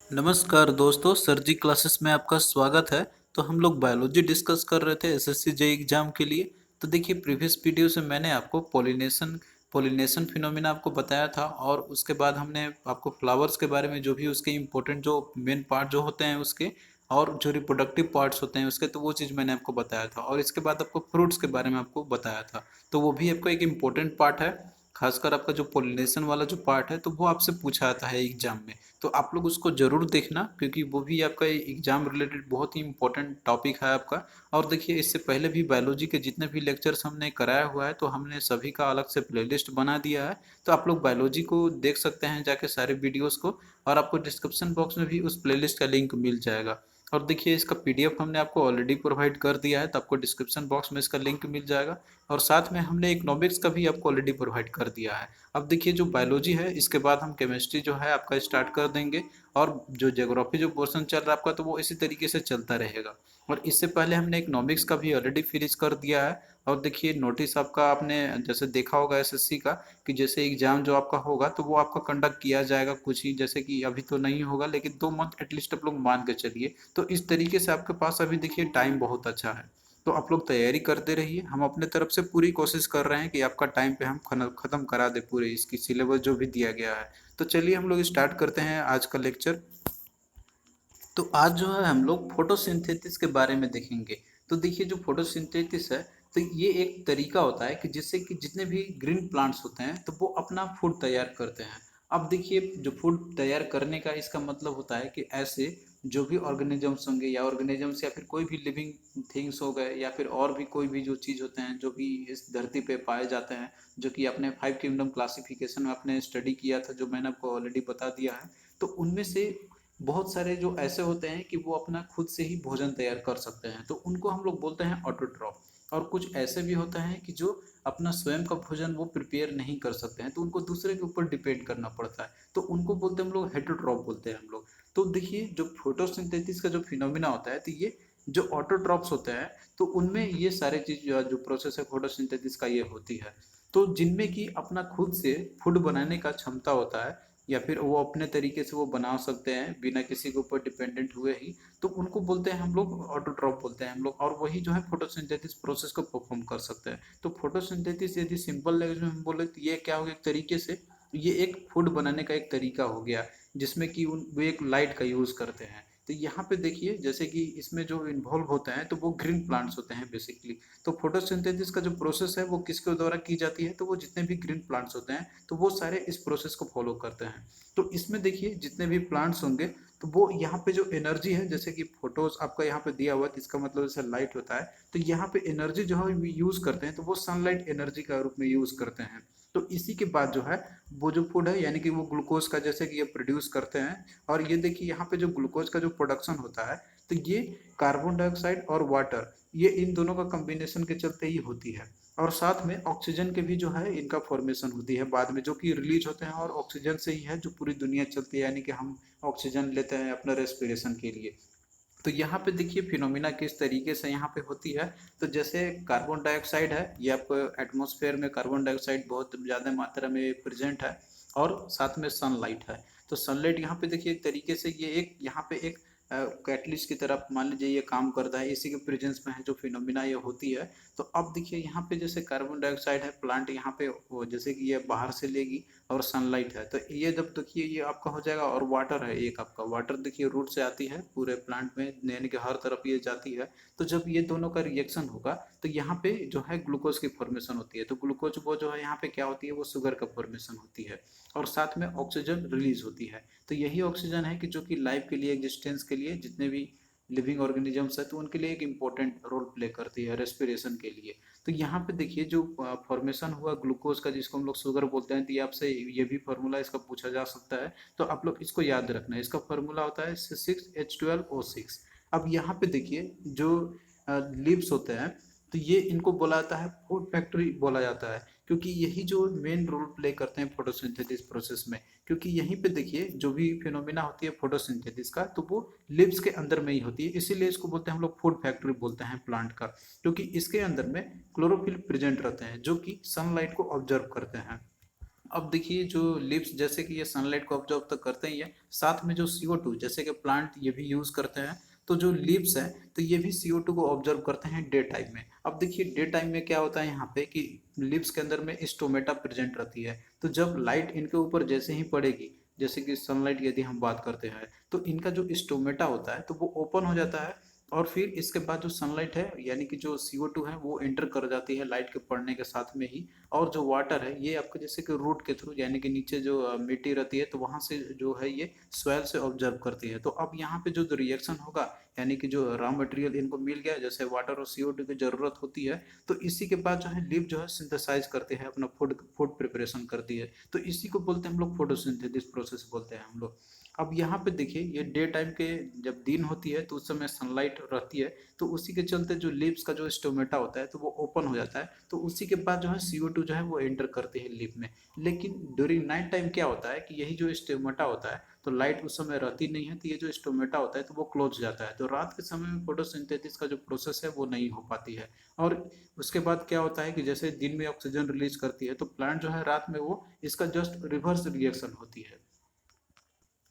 नमस्कार दोस्तों, सर जी क्लासेस में आपका स्वागत है। तो हम लोग बायोलॉजी डिस्कस कर रहे थे एसएससी जेईई एग्जाम के लिए। तो देखिए, प्रीवियस वीडियो से मैंने आपको पॉलिनेशन फिनोमिना आपको बताया था, और उसके बाद हमने आपको फ्लावर्स के बारे में जो भी उसके इम्पोर्टेंट जो मेन पार्ट जो होते हैं उसके, और जो रिप्रोडक्टिव पार्ट्स होते हैं उसके, तो वो चीज़ मैंने आपको बताया था। और इसके बाद आपको फ्रूट्स के बारे में आपको बताया था, तो वो भी आपका एक इम्पोर्टेंट पार्ट है। खासकर आपका जो पॉलिनेशन वाला जो पार्ट है, तो वो आपसे पूछा आता है एग्जाम में। तो आप लोग उसको ज़रूर देखना, क्योंकि वो भी आपका एग्जाम रिलेटेड बहुत ही इंपॉर्टेंट टॉपिक है आपका। और देखिए, इससे पहले भी बायोलॉजी के जितने भी लेक्चर्स हमने कराया हुआ है, तो हमने सभी का अलग से प्लेलिस्ट बना दिया है। तो आप लोग बायोलॉजी को देख सकते हैं जाके सारे वीडियोस को, और आपको डिस्क्रिप्शन बॉक्स में भी उस प्लेलिस्ट का लिंक मिल जाएगा। और देखिए, इसका पीडीएफ हमने आपको ऑलरेडी प्रोवाइड कर दिया है, तो आपको डिस्क्रिप्शन बॉक्स में इसका लिंक मिल जाएगा। और साथ में हमने इकोनॉमिक्स का भी आपको ऑलरेडी प्रोवाइड कर दिया है। अब देखिए, जो बायोलॉजी है, इसके बाद हम केमिस्ट्री जो है आपका स्टार्ट कर देंगे। और जो ज्योग्राफी जो पोर्शन चल रहा है आपका, तो वो इसी तरीके से चलता रहेगा। और इससे पहले हमने इकोनॉमिक्स का भी ऑलरेडी फिनिश कर दिया है। और देखिए, नोटिस आपका आपने जैसे देखा होगा एसएससी का, कि जैसे एग्जाम जो आपका होगा, तो वो आपका कंडक्ट किया जाएगा कुछ ही, जैसे कि अभी तो नहीं होगा, लेकिन 2 मंथ एटलीस्ट आप लोग मान के चलिए। तो इस तरीके से आपके पास अभी देखिए टाइम बहुत अच्छा है। तो आप लोग तैयारी करते रहिए, हम अपने तरफ से पूरी कोशिश कर रहे हैं कि आपका टाइम पे हम ख़त्म करा दे पूरे इसकी सिलेबस जो भी दिया गया है। तो चलिए हम लोग स्टार्ट करते हैं आज का लेक्चर। तो आज जो है हम लोग फोटोसिंथेसिस के बारे में देखेंगे। तो देखिए, जो फोटोसिंथेसिस है, तो ये एक तरीका होता है कि जिससे कि जितने भी ग्रीन प्लांट्स होते हैं, तो वो अपना फूड तैयार करते हैं। अब देखिए, जो फूड तैयार करने का इसका मतलब होता है कि ऐसे जो भी ऑर्गेनिजम्स होंगे, या ऑर्गेनिजम्स या फिर कोई भी लिविंग थिंग्स हो गए, या फिर और भी कोई भी जो चीज़ होते हैं जो भी इस धरती पे पाए जाते हैं, जो कि अपने 5 किंगडम क्लासिफिकेशन में आपने स्टडी किया था, जो मैंने आपको ऑलरेडी बता दिया है। तो उनमें से बहुत सारे जो ऐसे होते हैं कि वो अपना खुद से ही भोजन तैयार कर सकते हैं, तो उनको हम लोग बोलते हैं ऑटोट्रॉफ। और कुछ ऐसे भी होते हैं कि जो अपना स्वयं का भोजन वो प्रिपेयर नहीं कर सकते हैं, तो उनको दूसरे के ऊपर डिपेंड करना पड़ता है, तो उनको बोलते हैं हम लोग हेटरोट्रॉफ बोलते हैं हम लोग। तो देखिए, जो फोटोसिंथेसिस का जो फिनोमिना होता है, तो ये जो ऑटोट्रॉफ्स होते हैं, तो उनमें ये सारे चीज जो प्रोसेस है फोटोसिंथेसिस का, ये होती है। तो जिनमें कि अपना खुद से फूड बनाने का क्षमता होता है, या फिर वो अपने तरीके से वो बना सकते हैं बिना किसी के ऊपर डिपेंडेंट हुए ही, तो उनको बोलते हैं हम लोग ऑटोट्रॉफ बोलते हैं हम लोग। और वही जो है फोटोसिंथेसिस प्रोसेस को परफॉर्म कर सकते हैं। तो फोटोसिंथेसिस यदि सिंपल लैंग्वेज में हम बोले, तो ये क्या हो गया, एक तरीके से ये एक फूड बनाने का एक तरीका हो गया, जिसमें कि वो एक लाइट का यूज़ करते हैं। तो यहाँ पे देखिए, जैसे कि इसमें जो इन्वॉल्व होते हैं, तो वो ग्रीन प्लांट्स होते हैं बेसिकली। तो फोटोसिंथेसिस का जो प्रोसेस है वो किसके द्वारा की जाती है, तो वो जितने भी ग्रीन प्लांट्स होते हैं, तो वो सारे इस प्रोसेस को फॉलो करते हैं। तो इसमें देखिए, जितने भी प्लांट्स होंगे, तो वो यहाँ पे जो एनर्जी है, जैसे कि फोटोज आपका यहाँ पे दिया हुआ है, तो इसका मतलब जैसे लाइट होता है, तो यहाँ पे एनर्जी जो हम यूज करते हैं, तो वो सनलाइट एनर्जी का रूप में यूज करते हैं। तो इसी के बाद जो है, वो जो फूड है, यानी कि वो ग्लूकोज का जैसे कि ये प्रोड्यूस करते हैं। और ये देखिए, यहाँ पे जो ग्लूकोज का जो प्रोडक्शन होता है, तो ये कार्बन डाइऑक्साइड और वाटर, ये इन दोनों का कम्बिनेशन के चलते ही होती है। और साथ में ऑक्सीजन के भी जो है इनका फॉर्मेशन होती है बाद में, जो कि रिलीज होते हैं, और ऑक्सीजन से ही है जो पूरी दुनिया चलती है, यानी कि हम ऑक्सीजन लेते हैं अपना रेस्पिरेशन के लिए। तो यहाँ पे देखिए, फिनोमिना किस तरीके से यहाँ पे होती है। तो जैसे कार्बन डाइऑक्साइड है, ये आपको एटमॉस्फेयर में कार्बन डाइऑक्साइड बहुत ज़्यादा मात्रा में प्रेजेंट है, और साथ में सनलाइट है। तो सनलाइट यहाँ पे देखिए, एक तरीके से ये एक यहाँ पे एक कैटलिस्ट की तरफ मान लीजिए ये काम करता है, इसी के प्रेजेंस में है जो फिनोमिना ये होती है। तो अब देखिए, यहाँ पे जैसे कार्बन डाइऑक्साइड है, प्लांट यहाँ पे वो जैसे कि ये बाहर से लेगी, और सनलाइट है, तो ये जब देखिए ये आपका हो जाएगा। और वाटर है, एक आपका वाटर देखिए रूट से आती है पूरे प्लांट में, यानी कि हर तरफ ये जाती है। तो जब ये दोनों का रिएक्शन होगा, तो यहाँ पे जो है ग्लूकोज की फॉर्मेशन होती है। तो ग्लूकोज वो जो है यहाँ पे क्या होती है, वो शुगर का फॉर्मेशन होती है। और साथ में ऑक्सीजन रिलीज होती है। तो यही ऑक्सीजन है कि जो कि लाइफ के लिए, एग्जिस्टेंस के लिए, जितने भी लिविंग ऑर्गेनिजम्स है, तो उनके लिए एक इंपॉर्टेंट रोल प्ले करती है रेस्पिरेशन के लिए। तो यहाँ पे देखिए, जो फॉर्मेशन हुआ ग्लूकोज का, जिसको हम लोग शुगर बोलते हैं, तो ये आपसे ये भी फार्मूला इसका पूछा जा सकता है। तो आप लोग इसको याद रखना है, इसका फार्मूला होता है C6H12O6। अब यहाँ पे देखिए, जो लीव्स होते हैं, तो ये इनको बोला जाता है फूड फैक्ट्री बोला जाता है, क्योंकि यही जो मेन रोल प्ले करते हैं फोटोसिंथेसिस प्रोसेस में। क्योंकि यहीं पे देखिए, जो भी फिनोमिना होती है फोटोसिंथेसिस का, तो वो लिव्स के अंदर में ही होती है, इसीलिए इसको बोलते हैं हम लोग फूड फैक्ट्री बोलते हैं प्लांट का। क्योंकि इसके अंदर में क्लोरोफिल प्रेजेंट रहते हैं, जो कि सनलाइट को ऑब्जर्व करते हैं। अब देखिए जो लिप्स जैसे कि ये सनलाइट को ऑब्जर्व तो करते ही है, साथ में जो CO2 जैसे कि प्लांट ये भी यूज करते हैं, तो जो लिप्स है तो ये भी CO2 को ऑब्जर्व करते हैं डे टाइम में। अब देखिए डे टाइम में क्या होता है यहाँ पे कि लिप्स के अंदर में स्टोमेटा प्रेजेंट रहती है, तो जब लाइट इनके ऊपर जैसे ही पड़ेगी, जैसे कि सनलाइट यदि हम बात करते हैं, तो इनका जो स्टोमेटा होता है तो वो ओपन हो जाता है, और फिर इसके बाद जो सनलाइट है यानी कि जो CO2 है वो एंटर कर जाती है लाइट के पड़ने के साथ में ही, और जो वाटर है ये आपका जैसे कि रूट के थ्रू यानी कि नीचे जो मिट्टी रहती है तो वहां से जो है ये स्वेल से ऑब्जर्व करती है। तो अब यहाँ पे जो रिएक्शन होगा यानी कि जो रॉ मटेरियल इनको मिल गया जैसे वाटर और CO2 की जरूरत होती है, तो इसी के बाद जो है लिव जो है सिंथेसाइज करते हैं, अपना फूड फूड प्रिपरेशन करती है, तो इसी को बोलते हैं हम लोग फोटोसिंथेसिस प्रोसेस बोलते हैं हम लोग। अब यहाँ पे देखिए ये डे टाइम के जब दिन होती है तो उस समय सनलाइट रहती है, तो उसी के चलते जो लिप्स का जो स्टोमेटा होता है तो वो ओपन हो जाता है, तो उसी के बाद जो है CO2 जो है वो एंटर करते हैं लिप में। लेकिन ड्यूरिंग नाइट टाइम क्या होता है कि यही जो स्टोमेटा होता है तो लाइट उस समय रहती नहीं है, तो ये जो स्टोमेटा होता है तो वो क्लोज जाता है, तो रात के समय में फोटोसिंथेसिस का जो प्रोसेस है वो नहीं हो पाती है। और उसके बाद क्या होता है कि जैसे दिन में ऑक्सीजन रिलीज करती है तो प्लांट जो है रात में वो इसका जस्ट रिवर्स रिएक्शन होती है।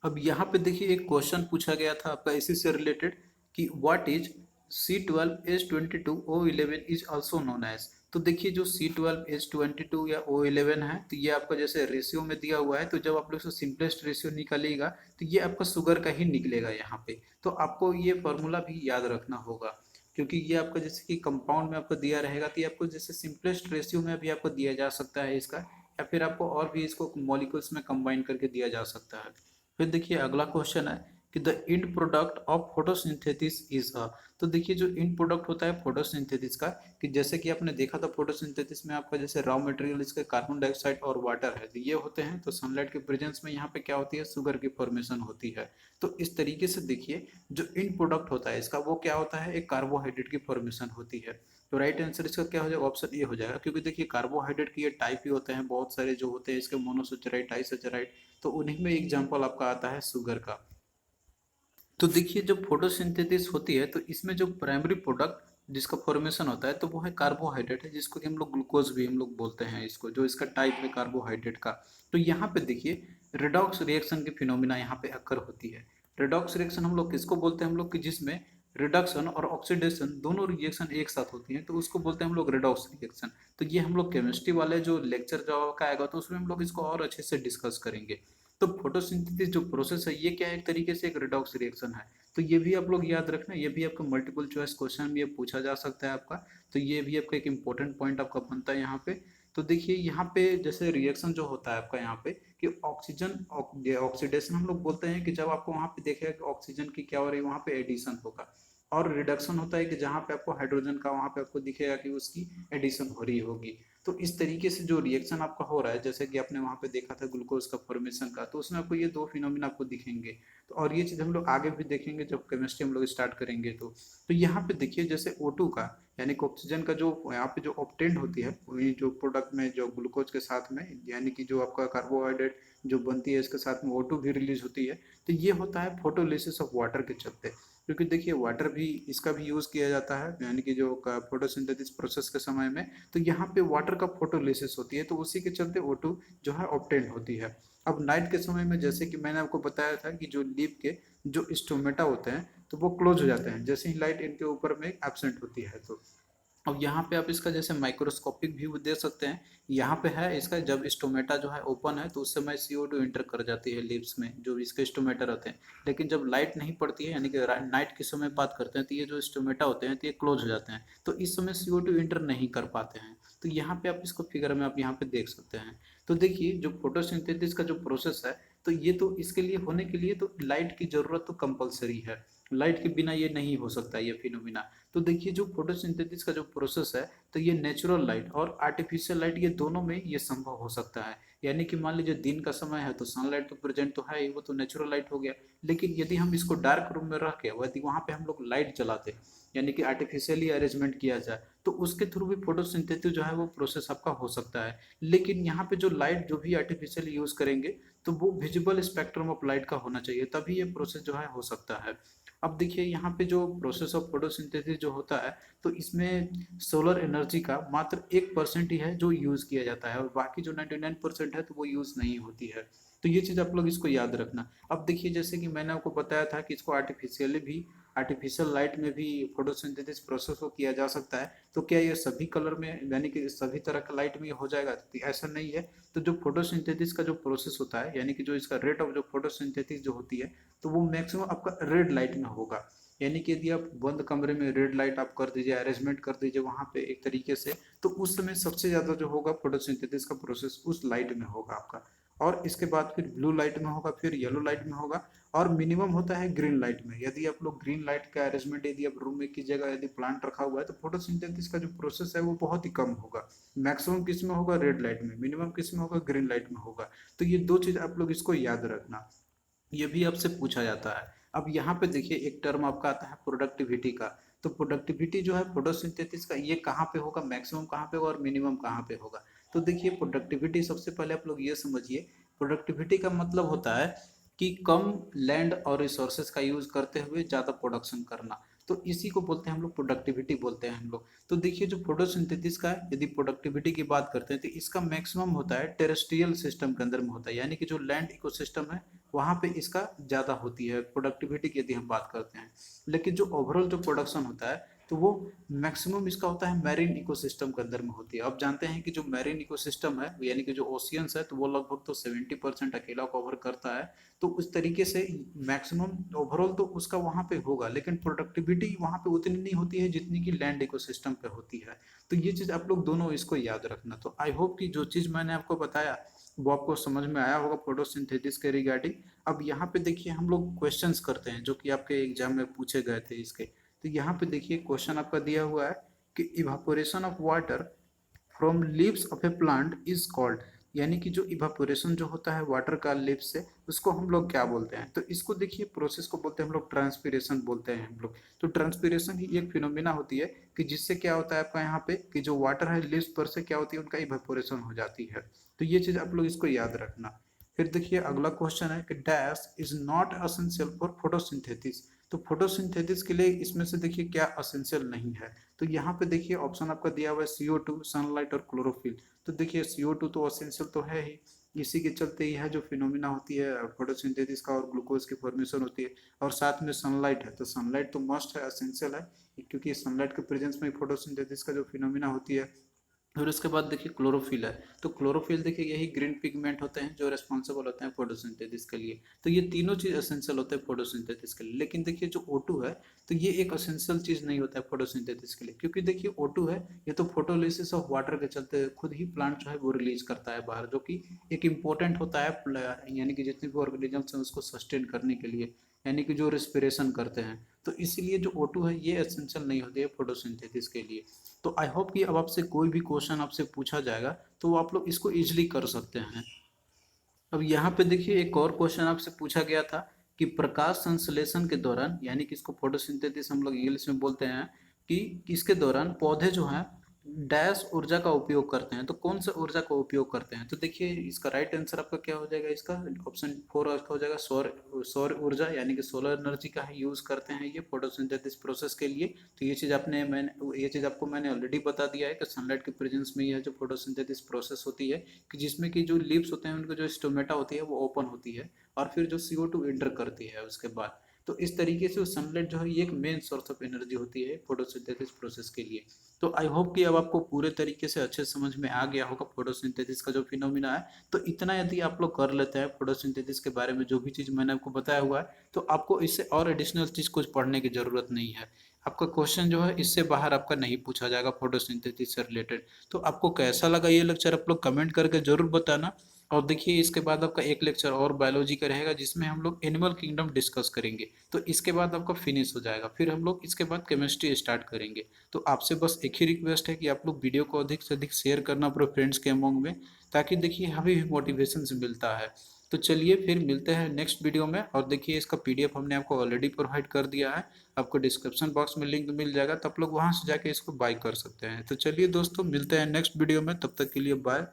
अब यहाँ पे देखिए एक क्वेश्चन पूछा गया था आपका इसी से रिलेटेड कि what is C12H22O11 is also known as. तो देखिए जो C12H22 या O11 है तो ये आपका जैसे रेशियो में दिया हुआ है, तो जब आप लोग से सिंपलेस्ट रेशियो निकालिएगा तो ये आपका शुगर का ही निकलेगा यहाँ पे, तो आपको ये फॉर्मूला भी याद रखना होगा, क्योंकि ये आपका जैसे कि कंपाउंड में आपको दिया रहेगा तो ये आपको जैसे सिंपलेस्ट रेशियो में भी आपको दिया जा सकता है इसका, या फिर आपको और भी इसको मॉलिक्यूल्स में कंबाइन करके दिया जा सकता है। फिर देखिए अगला क्वेश्चन है कि the end product of photosynthesis is a. तो देखिए जो इंड प्रोडक्ट होता है फोटोसिंथेसिस का, कि जैसे कि आपने देखा था फोटोसिंथेसिस में आपका जैसे रॉ मटेरियल इसका कार्बन डाइऑक्साइड और वाटर है, तो ये होते हैं, तो सनलाइट के प्रेजेंस में यहाँ पे क्या होती है शुगर की फॉर्मेशन होती है। तो इस तरीके से देखिए जो इंड प्रोडक्ट होता है इसका वो क्या होता है, एक कार्बोहाइड्रेट की फॉर्मेशन होती है। तो राइट आंसर इसका क्या हो जाएगा, ऑप्शन ए हो जाएगा, क्योंकि देखिए कार्बोहाइड्रेट के ये टाइप ही होते हैं बहुत सारे जो होते हैं इसके, मोनोसेचराइड डाइसेचराइड, तो उन्हीं में एग्जांपल आपका आता है शुगर का। तो देखिए जब फोटोसिंथेसिस होती है तो इसमें जो प्राइमरी प्रोडक्ट जिसका फॉर्मेशन होता है तो वो है कार्बोहाइड्रेट है, जिसको कि हम लोग ग्लूकोज भी हम लोग बोलते हैं इसको, जो इसका टाइप है कार्बोहाइड्रेट का। तो यहाँ पे देखिए रेडॉक्स रिएक्शन की फिनोमिना यहाँ पे अकर होती है। रेडॉक्स रिएक्शन हम लोग किसको बोलते हैं, हम लोग कि जिसमें रिडक्शन और ऑक्सीडेशन दोनों रिएक्शन एक साथ होती हैं तो उसको बोलते हैं हम लोग रेडॉक्स रिएक्शन। तो ये हम लोग केमिस्ट्री वाले जो लेक्चर जो का आएगा तो उसमें हम लोग इसको और अच्छे से डिस्कस करेंगे। तो फोटोसिंथेसिस जो प्रोसेस है ये क्या है, एक तरीके से एक रिडॉक्स रिएक्शन है। तो ये भी आप लोग याद रखना, ये भी आपका मल्टीपल चॉइस क्वेश्चन भी ये पूछा जा सकता है आपका, तो ये भी आपका एक इंपॉर्टेंट पॉइंट आपका बनता है यहाँ पे। तो देखिए यहाँ पे जैसे रिएक्शन जो होता है आपका यहाँ पे कि ऑक्सीजन ऑक्सीडेशन हम लोग बोलते हैं कि जब आपको वहाँ पे देखेगा कि ऑक्सीजन की क्या हो रही है वहाँ पे एडिशन होगा, और रिडक्शन होता है कि जहाँ पे आपको हाइड्रोजन का वहाँ पे आपको दिखेगा कि उसकी एडिशन हो रही होगी। तो इस तरीके से जो रिएक्शन आपका हो रहा है जैसे कि आपने वहाँ पे देखा था ग्लूकोज का फॉर्मेशन का, तो उसमें आपको ये दो फिनोमिना आपको दिखेंगे। तो और ये चीज़ हम लोग आगे भी देखेंगे जब केमिस्ट्री हम लोग स्टार्ट करेंगे। तो यहाँ पे देखिए जैसे O2 का यानी कि ऑक्सीजन का जो यहाँ पे जो ऑब्टेंड होती है वही जो प्रोडक्ट में जो ग्लूकोज के साथ में यानी कि जो आपका कार्बोहाइड्रेट जो बनती है इसके साथ में O2 भी रिलीज होती है, तो ये होता है फोटोलिसिस ऑफ वाटर के चलते। क्योंकि देखिए वाटर भी इसका भी यूज किया जाता है यानी कि जो फोटोसिंथेसिस प्रोसेस के समय में, तो यहाँ पे वाटर का फोटोलिसिस होती है तो उसी के चलते O2 जो है ऑब्टेन होती है। अब नाइट के समय में जैसे कि मैंने आपको बताया था कि जो लीफ के जो स्टोमेटा होते हैं तो वो क्लोज हो जाते हैं जैसे ही लाइट इनके ऊपर में एब्सेंट होती है। तो अब यहाँ पे आप इसका जैसे माइक्रोस्कोपिक व्यू दे सकते हैं, यहाँ पे है इसका जब स्टोमेटा जो है ओपन है तो उस समय CO2 इंटर कर जाती है लिप्स में जो इसके स्टोमेटा रहते हैं, लेकिन जब लाइट नहीं पड़ती है यानी कि नाइट के समय बात करते हैं तो ये जो स्टोमेटा होते हैं तो ये क्लोज हो जाते हैं, तो इस समय CO2 इंटर नहीं कर पाते हैं। तो यहाँ पे आप इसको फिगर में आप यहाँ पे देख सकते हैं। तो देखिए जो फोटोसिंथेसिस का जो प्रोसेस है तो ये तो इसके लिए होने के लिए तो लाइट की जरूरत तो कंपलसरी है, लाइट के बिना ये नहीं हो सकता ये फिनोमिना। तो देखिए जो फोटोसिंथेसिस का जो प्रोसेस है तो ये नेचुरल लाइट और आर्टिफिशियल लाइट ये दोनों में ये संभव हो सकता है। यानी कि मान लीजिए दिन का समय है तो सनलाइट तो प्रेजेंट तो है ही, वो तो नेचुरल लाइट हो गया, लेकिन यदि हम इसको डार्क रूम में रख के यदि वहाँ पे हम लोग लाइट जलाते यानी कि आर्टिफिशियली अरेंजमेंट किया जाए तो उसके थ्रू भी फोटोसिंथेसिस जो है वो प्रोसेस आपका हो सकता है। लेकिन यहाँ पे जो लाइट जो भी आर्टिफिशियल यूज करेंगे तो वो विजिबल स्पेक्ट्रम ऑफ लाइट का होना चाहिए तभी ये प्रोसेस जो है हो सकता है। अब देखिए यहाँ पे जो प्रोसेस ऑफ फोटोसिंथेसिस जो होता है, तो इसमें सोलर एनर्जी का मात्र 1% ही है जो यूज़ किया जाता है, और बाकी जो 99% है तो वो यूज़ नहीं होती है। तो ये चीज़ आप लोग इसको याद रखना। अब देखिए जैसे कि मैंने आपको बताया था कि इसको आर्टिफिशियल लाइट में भी फोटोसिंथेसिस प्रोसेस को किया जा सकता है। तो क्या ये सभी कलर में, यानी कि सभी तरह का लाइट में हो जाएगा? तो ऐसा नहीं है। तो जो फोटोसिंथेसिस का जो प्रोसेस होता है, यानी कि जो इसका रेट ऑफ जो फोटोसिंथेसिस जो होती है, तो वो मैक्सिमम आपका रेड लाइट में होगा। यानी कि यदि आप बंद कमरे में रेड लाइट आप कर दीजिए, अरेंजमेंट कर दीजिए वहाँ पे एक तरीके से, तो उस समय सबसे ज़्यादा जो होगा फोटोसिंथेसिस का प्रोसेस उस लाइट में होगा आपका। और इसके बाद फिर ब्लू लाइट में होगा, फिर येलो लाइट में होगा, और मिनिमम होता है ग्रीन लाइट में। यदि आप लोग ग्रीन लाइट का अरेंजमेंट यदि आप रूम में कीजिएगा, यदि प्लांट रखा हुआ है, तो फोटोसिंथेसिस का जो प्रोसेस है वो बहुत ही कम होगा। मैक्सिमम किस में होगा? रेड लाइट में। मिनिमम किस में होगा? ग्रीन लाइट में होगा। तो ये दो चीज़ आप लोग इसको याद रखना, ये भी आपसे पूछा जाता है। अब यहाँ पे देखिए एक टर्म आपका आता है प्रोडक्टिविटी का। तो प्रोडक्टिविटी जो है फोटोसिंथेसिस का, ये कहाँ पे होगा? मैक्सिमम कहाँ पे होगा और मिनिमम कहाँ पे होगा? तो देखिए प्रोडक्टिविटी सबसे पहले आप लोग ये समझिए, प्रोडक्टिविटी का मतलब होता है कि कम लैंड और रिसोर्सेज का यूज करते हुए ज़्यादा प्रोडक्शन करना। तो इसी को बोलते हैं हम लोग, प्रोडक्टिविटी बोलते हैं हम लोग। तो देखिए जो फोटोसिंथेसिस का है, यदि प्रोडक्टिविटी की बात करते हैं, तो इसका मैक्सिमम होता है टेरेस्ट्रियल सिस्टम के अंदर में होता है, यानी कि जो लैंड इकोसिस्टम है वहाँ पे इसका ज़्यादा होती है प्रोडक्टिविटी की यदि हम बात करते हैं। लेकिन जो ओवरऑल जो प्रोडक्शन होता है, तो वो मैक्सिमम इसका होता है मैरीन इकोसिस्टम के अंदर में होती है। अब जानते हैं कि जो मैरीन इकोसिस्टम है, यानी कि जो ओशियंस है, तो वो लगभग तो 70% अकेला कवर करता है। तो उस तरीके से मैक्सिमम ओवरऑल तो उसका वहाँ पे होगा, लेकिन प्रोडक्टिविटी वहाँ पे उतनी नहीं होती है जितनी कि लैंड इकोसिस्टम पे होती है। तो ये चीज़ आप लोग दोनों इसको याद रखना। तो आई होप कि जो चीज़ मैंने आपको बताया वो आपको समझ में आया होगा फोटोसिंथेसिस के रिगार्डिंग। अब यहाँ पे देखिए हम लोग क्वेश्चंस करते हैं जो कि आपके एग्जाम में पूछे गए थे इसके। तो यहाँ पे देखिए क्वेश्चन आपका दिया हुआ है कि evaporation of water from leaves of A plant is called, यानी कि जो इवापोरेशन जो होता है वाटर का लीव्स से, उसको हम लोग क्या बोलते हैं? तो इसको देखिए प्रोसेस को बोलते हैं हम लोग ट्रांसपीरेशन बोलते हैं हम लोग। तो ट्रांसपीरेशन ही एक फिनोमिना होती है कि जिससे क्या होता है आपका यहाँ पे कि जो वाटर है लीव्स पर से क्या होती है, उनका इवापोरेशन हो जाती है। तो ये चीज़ आप लोग इसको याद रखना। फिर देखिए अगला क्वेश्चन है कि dash is not essential for photosynthesis. तो फोटोसिंथेसिस के लिए इसमें से देखिए क्या असेंशियल नहीं है? तो यहाँ पे देखिए ऑप्शन आपका दिया हुआ है CO2, सनलाइट और क्लोरोफिल। तो देखिए CO2 तो असेंशियल तो है ही, इसी के चलते यह जो फिनोमिना होती है फोटोसिंथेसिस का और ग्लूकोज की फॉर्मेशन होती है। और साथ में सनलाइट है, तो सनलाइट तो मस्ट है, असेंशियल है, क्योंकि सनलाइट के प्रेजेंस में फोटोसिंथेसिस का जो फिनोमिना होती है। और उसके बाद देखिए क्लोरोफिल है। तो क्लोरोफिल देखिए यही ग्रीन पिगमेंट होते हैं जो रेस्पॉन्सिबल होते हैं फोटोसिंथेसिस के लिए। तो ये तीनों चीज एसेंशियल होते हैं फोटोसिंथेसिस के लिए। लेकिन देखिए जो O2 है, तो ये एक एसेंशियल चीज नहीं होता है फोटोसिंथेसिस के लिए, क्योंकि देखिए O2 है, ये तो फोटोलिसिस ऑफ वाटर के चलते खुद ही प्लांट जो है वो रिलीज करता है बाहर, जो कि एक इम्पोर्टेंट होता है, यानी कि जितने भी ऑर्गेनिजम्स हैं उसको सस्टेन करने के लिए, यानी कि जो रेस्पिरेशन करते हैं। तो इसीलिए जो O2 है ये एसेंशियल नहीं होती है फोटोसिंथेसिस के लिए। तो आई होप कि अब आपसे कोई भी क्वेश्चन आपसे पूछा जाएगा तो वो आप लोग इसको इजीली कर सकते हैं। अब यहाँ पे देखिए एक और क्वेश्चन आपसे पूछा गया था कि प्रकाश संश्लेषण के दौरान, यानी कि इसको फोटोसिंथेसिस हम लोग इंग्लिश में बोलते हैं, कि इसके दौरान पौधे जो हैं डैश ऊर्जा का उपयोग करते हैं। तो कौन सा ऊर्जा का उपयोग करते हैं? तो देखिए इसका राइट आंसर आपका क्या हो जाएगा, इसका ऑप्शन 4 आपका हो जाएगा सौर सौर ऊर्जा, यानी कि सोलर एनर्जी का यूज करते हैं ये फोटोसिंथेसिस प्रोसेस के लिए। तो ये चीज़ आपको मैंने ऑलरेडी बता दिया है कि सनलाइट के प्रेजेंस में यह जो फोटोसिंथेसिस प्रोसेस होती है, कि जिसमें कि जो लीव्स होते हैं उनका जो स्टोमेटा होती है वो ओपन होती है, और फिर जो CO2 एंटर करती है उसके बाद। तो इस तरीके से सनलाइट जो है ये एक मेन सोर्स ऑफ एनर्जी होती है फोटोसिंथेसिस प्रोसेस के लिए। तो आई होप कि अब आपको पूरे तरीके से अच्छे समझ में आ गया होगा फोटोसिंथेसिस का जो फिनोमिना है। तो इतना यदि आप लोग कर लेते हैं फोटोसिंथेसिस के बारे में जो भी चीज़ मैंने आपको बताया हुआ है, तो आपको इससे और एडिशनल चीज़ कुछ पढ़ने की ज़रूरत नहीं है। आपका क्वेश्चन जो है इससे बाहर आपका नहीं पूछा जाएगा फोटोसिंथेसिस से रिलेटेड। तो आपको कैसा लगा ये लेक्चर आप लोग कमेंट करके जरूर बताना। और देखिए इसके बाद आपका एक लेक्चर और बायोलॉजी का रहेगा जिसमें हम लोग एनिमल किंगडम डिस्कस करेंगे। तो इसके बाद आपका फिनिश हो जाएगा, फिर हम लोग इसके बाद केमिस्ट्री स्टार्ट करेंगे। तो आपसे बस एक ही रिक्वेस्ट है कि आप लोग वीडियो को अधिक से अधिक शेयर करना अपने फ्रेंड्स के अमोंग में, ताकि देखिए हमें भी मोटिवेशन से मिलता है। तो चलिए फिर मिलते हैं नेक्स्ट वीडियो में। और देखिए इसका PDF हमने आपको ऑलरेडी प्रोवाइड कर दिया है, आपको डिस्क्रिप्शन बॉक्स में लिंक मिल जाएगा, तो आप लोग वहाँ से जाके इसको बाय कर सकते हैं। तो चलिए दोस्तों मिलते हैं नेक्स्ट वीडियो में, तब तक के लिए बाय।